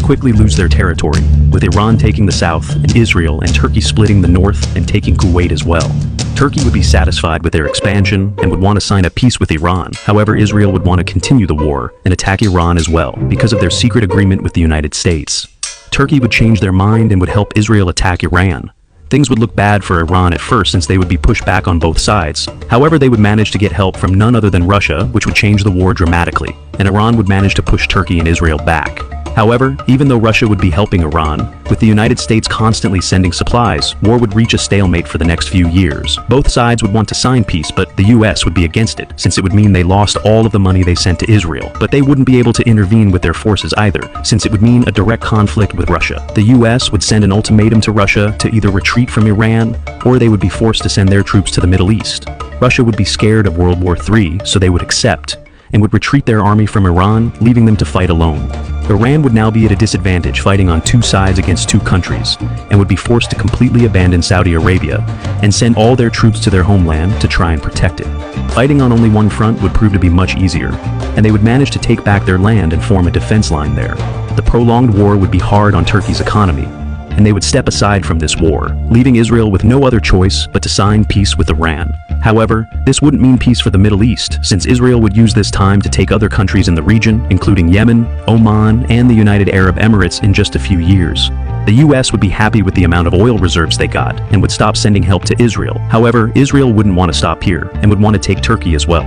quickly lose their territory, with Iran taking the south and Israel and Turkey splitting the north and taking Kuwait as well. Turkey would be satisfied with their expansion and would want to sign a peace with Iran. However, Israel would want to continue the war and attack Iran as well because of their secret agreement with the United States. Turkey would change their mind and would help Israel attack Iran. Things would look bad for Iran at first since they would be pushed back on both sides. However, they would manage to get help from none other than Russia, which would change the war dramatically, and Iran would manage to push Turkey and Israel back. However, even though Russia would be helping Iran, with the United States constantly sending supplies, war would reach a stalemate for the next few years. Both sides would want to sign peace, but the US would be against it, since it would mean they lost all of the money they sent to Israel. But they wouldn't be able to intervene with their forces either, since it would mean a direct conflict with Russia. The US would send an ultimatum to Russia to either retreat from Iran, or they would be forced to send their troops to the Middle East. Russia would be scared of World War III, so they would accept, and would retreat their army from Iran, leaving them to fight alone. Iran would now be at a disadvantage, fighting on two sides against two countries, and would be forced to completely abandon Saudi Arabia and send all their troops to their homeland to try and protect it. Fighting on only one front would prove to be much easier, and they would manage to take back their land and form a defense line there. The prolonged war would be hard on Turkey's economy, and they would step aside from this war, leaving Israel with no other choice but to sign peace with Iran. However, this wouldn't mean peace for the Middle East, since Israel would use this time to take other countries in the region, including Yemen, Oman, and the United Arab Emirates in just a few years. The US would be happy with the amount of oil reserves they got, and would stop sending help to Israel. However, Israel wouldn't want to stop here, and would want to take Turkey as well.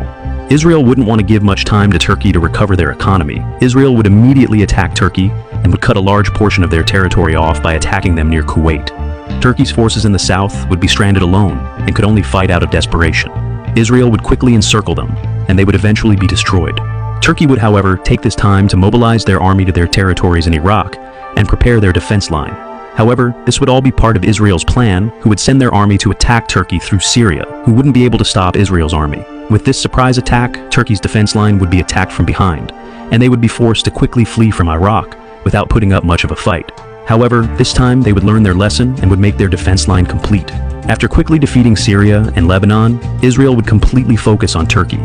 Israel wouldn't want to give much time to Turkey to recover their economy. Israel would immediately attack Turkey, and would cut a large portion of their territory off by attacking them near Kuwait. Turkey's forces in the south would be stranded alone, and could only fight out of desperation. Israel would quickly encircle them, and they would eventually be destroyed. Turkey would, however, take this time to mobilize their army to their territories in Iraq, and prepare their defense line. However, this would all be part of Israel's plan, who would send their army to attack Turkey through Syria, who wouldn't be able to stop Israel's army. With this surprise attack, Turkey's defense line would be attacked from behind, and they would be forced to quickly flee from Iraq without putting up much of a fight. However, this time they would learn their lesson and would make their defense line complete. After quickly defeating Syria and Lebanon, Israel would completely focus on Turkey.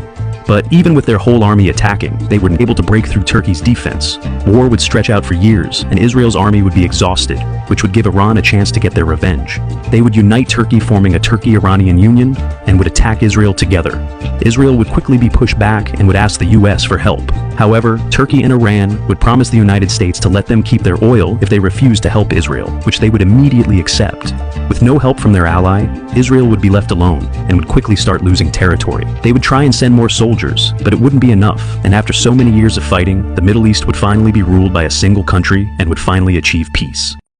But even with their whole army attacking, they weren't able to break through Turkey's defense. War would stretch out for years, and Israel's army would be exhausted, which would give Iran a chance to get their revenge. They would unite Turkey, forming a Turkey-Iranian union, and would attack Israel together. Israel would quickly be pushed back and would ask the US for help. However, Turkey and Iran would promise the United States to let them keep their oil if they refused to help Israel, which they would immediately accept. With no help from their ally, Israel would be left alone and would quickly start losing territory. They would try and send more soldiers, but it wouldn't be enough, and after so many years of fighting, the Middle East would finally be ruled by a single country and would finally achieve peace.